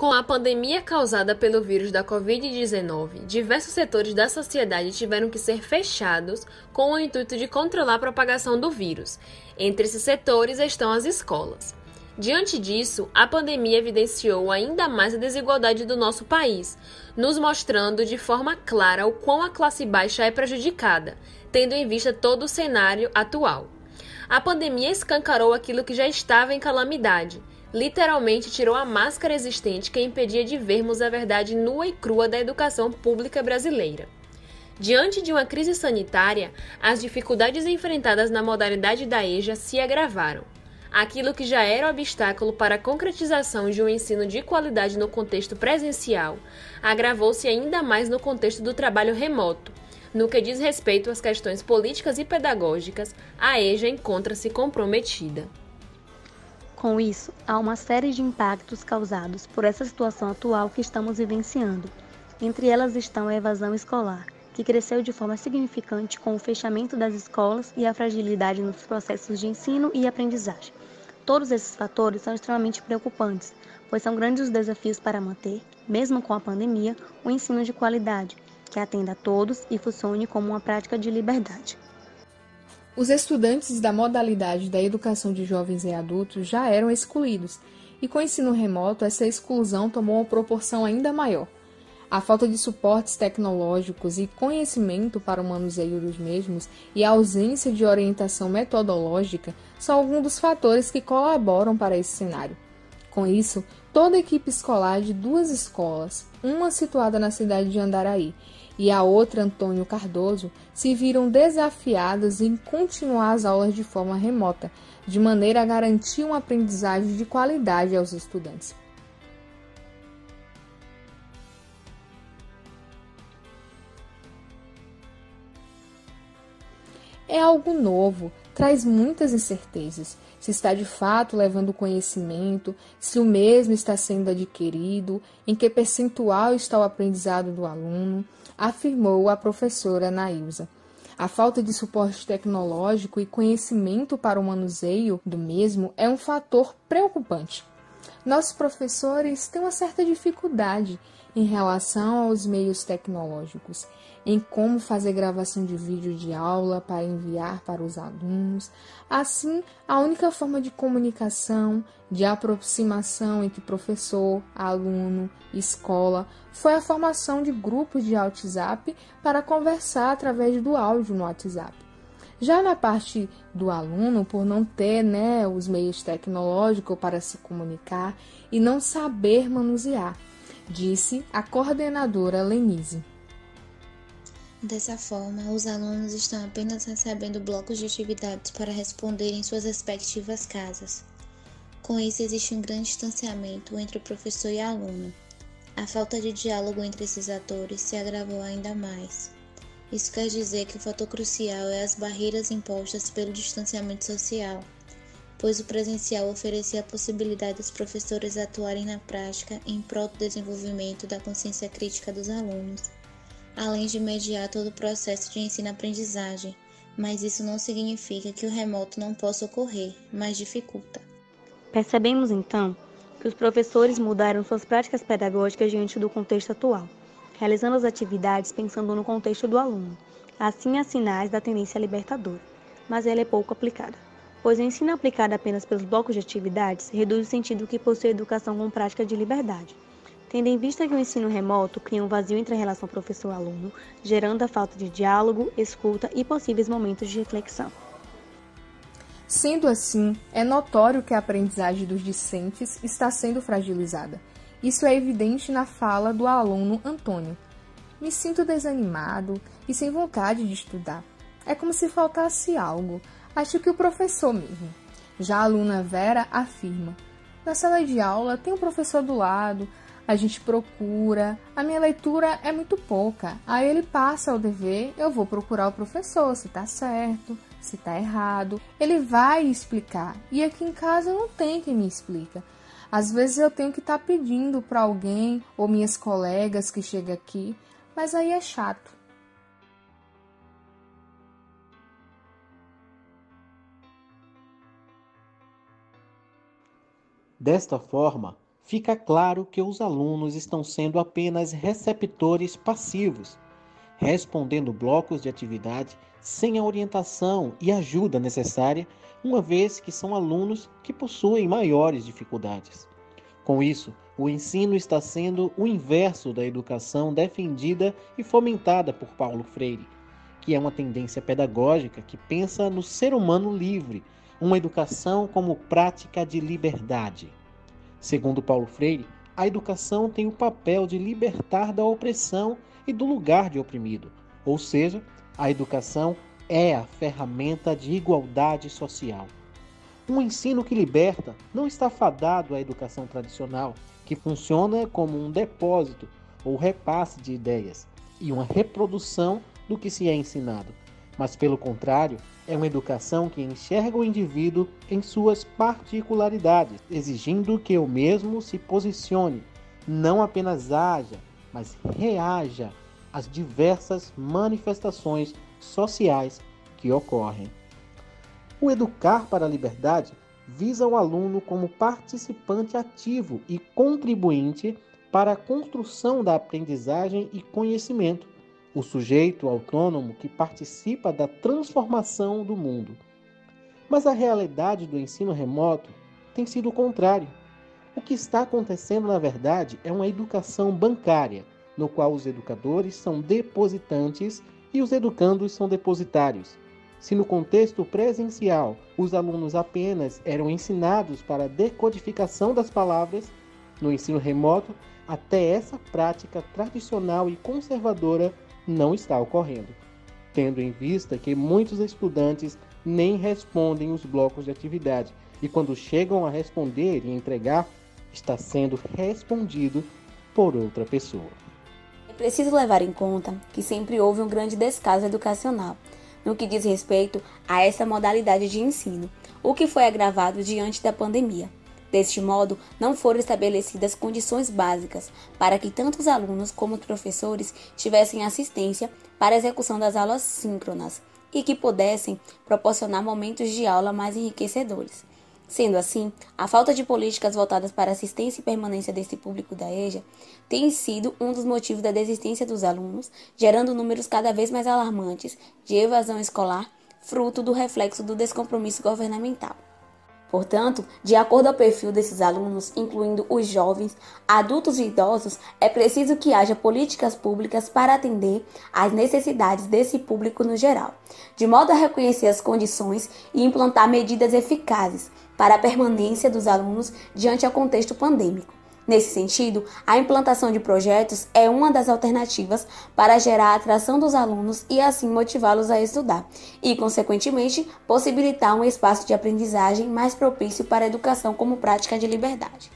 Com a pandemia causada pelo vírus da Covid-19, diversos setores da sociedade tiveram que ser fechados com o intuito de controlar a propagação do vírus. Entre esses setores estão as escolas. Diante disso, a pandemia evidenciou ainda mais a desigualdade do nosso país, nos mostrando de forma clara o quão a classe baixa é prejudicada, tendo em vista todo o cenário atual. A pandemia escancarou aquilo que já estava em calamidade. Literalmente tirou a máscara existente que impedia de vermos a verdade nua e crua da educação pública brasileira. Diante de uma crise sanitária, as dificuldades enfrentadas na modalidade da EJA se agravaram. Aquilo que já era obstáculo para a concretização de um ensino de qualidade no contexto presencial, agravou-se ainda mais no contexto do trabalho remoto. No que diz respeito às questões políticas e pedagógicas, a EJA encontra-se comprometida. Com isso, há uma série de impactos causados por essa situação atual que estamos vivenciando. Entre elas estão a evasão escolar, que cresceu de forma significante com o fechamento das escolas e a fragilidade nos processos de ensino e aprendizagem. Todos esses fatores são extremamente preocupantes, pois são grandes os desafios para manter, mesmo com a pandemia, o ensino de qualidade, que atenda a todos e funcione como uma prática de liberdade. Os estudantes da modalidade da educação de jovens e adultos já eram excluídos, e com o ensino remoto essa exclusão tomou uma proporção ainda maior. A falta de suportes tecnológicos e conhecimento para o manuseio dos mesmos e a ausência de orientação metodológica são alguns dos fatores que colaboram para esse cenário. Com isso, toda a equipe escolar de duas escolas, uma situada na cidade de Andaraí e a outra Antônio Cardoso, se viram desafiadas em continuar as aulas de forma remota, de maneira a garantir uma aprendizagem de qualidade aos estudantes. É algo novo, traz muitas incertezas. Se está de fato levando conhecimento, se o mesmo está sendo adquirido, em que percentual está o aprendizado do aluno, afirmou a professora Nailza. A falta de suporte tecnológico e conhecimento para o manuseio do mesmo é um fator preocupante. Nossos professores têm uma certa dificuldade em relação aos meios tecnológicos, em como fazer gravação de vídeo de aula para enviar para os alunos. Assim, a única forma de comunicação, de aproximação entre professor, aluno e escola foi a formação de grupos de WhatsApp para conversar através do áudio no WhatsApp. Já na parte do aluno, por não ter os meios tecnológicos para se comunicar e não saber manusear, disse a coordenadora Lenise. Dessa forma, os alunos estão apenas recebendo blocos de atividades para responder em suas respectivas casas. Com isso, existe um grande distanciamento entre o professor e aluno. A falta de diálogo entre esses atores se agravou ainda mais. Isso quer dizer que o fator crucial é as barreiras impostas pelo distanciamento social, pois o presencial oferecia a possibilidade dos professores atuarem na prática em prol do desenvolvimento da consciência crítica dos alunos, além de mediar todo o processo de ensino-aprendizagem, mas isso não significa que o remoto não possa ocorrer, mas dificulta. Percebemos, então, que os professores mudaram suas práticas pedagógicas diante do contexto atual, realizando as atividades pensando no contexto do aluno. Assim, há sinais da tendência libertadora, mas ela é pouco aplicada, pois o ensino aplicado apenas pelos blocos de atividades reduz o sentido que possui a educação com prática de liberdade, tendo em vista que o ensino remoto cria um vazio entre a relação professor-aluno, gerando a falta de diálogo, escuta e possíveis momentos de reflexão. Sendo assim, é notório que a aprendizagem dos discentes está sendo fragilizada. Isso é evidente na fala do aluno Antônio. Me sinto desanimado e sem vontade de estudar. É como se faltasse algo. Acho que o professor mesmo. Já a aluna Vera afirma: na sala de aula tem um professor do lado, a gente procura, a minha leitura é muito pouca. Aí ele passa o dever, eu vou procurar o professor, se está certo, se está errado. Ele vai explicar. E aqui em casa não tem quem me explica. Às vezes eu tenho que estar pedindo para alguém ou minhas colegas que chegam aqui, mas aí é chato. Desta forma, fica claro que os alunos estão sendo apenas receptores passivos, respondendo blocos de atividade sem a orientação e ajuda necessária, uma vez que são alunos que possuem maiores dificuldades. Com isso, o ensino está sendo o inverso da educação defendida e fomentada por Paulo Freire, que é uma tendência pedagógica que pensa no ser humano livre, uma educação como prática de liberdade. Segundo Paulo Freire, a educação tem o papel de libertar da opressão e do lugar de oprimido, ou seja, a educação é a ferramenta de igualdade social. Um ensino que liberta não está fadado à educação tradicional, que funciona como um depósito ou repasse de ideias e uma reprodução do que se é ensinado, mas pelo contrário, é uma educação que enxerga o indivíduo em suas particularidades, exigindo que o mesmo se posicione, não apenas haja, mas reaja às diversas manifestações sociais que ocorrem. O educar para a liberdade visa o aluno como participante ativo e contribuinte para a construção da aprendizagem e conhecimento, o sujeito autônomo que participa da transformação do mundo. Mas a realidade do ensino remoto tem sido o contrário. O que está acontecendo, na verdade, é uma educação bancária, no qual os educadores são depositantes e os educandos são depositários. Se no contexto presencial os alunos apenas eram ensinados para a decodificação das palavras, no ensino remoto, até essa prática tradicional e conservadora não está ocorrendo, tendo em vista que muitos estudantes nem respondem os blocos de atividade e quando chegam a responder e entregar, está sendo respondido por outra pessoa. É preciso levar em conta que sempre houve um grande descaso educacional no que diz respeito a essa modalidade de ensino, o que foi agravado diante da pandemia. Deste modo, não foram estabelecidas condições básicas para que tanto os alunos como os professores tivessem assistência para a execução das aulas síncronas e que pudessem proporcionar momentos de aula mais enriquecedores. Sendo assim, a falta de políticas voltadas para a assistência e permanência desse público da EJA tem sido um dos motivos da desistência dos alunos, gerando números cada vez mais alarmantes de evasão escolar, fruto do reflexo do descompromisso governamental. Portanto, de acordo ao perfil desses alunos, incluindo os jovens, adultos e idosos, é preciso que haja políticas públicas para atender às necessidades desse público no geral, de modo a reconhecer as condições e implantar medidas eficazes para a permanência dos alunos diante ao contexto pandêmico. Nesse sentido, a implantação de projetos é uma das alternativas para gerar a atração dos alunos e assim motivá-los a estudar e, consequentemente, possibilitar um espaço de aprendizagem mais propício para a educação como prática de liberdade.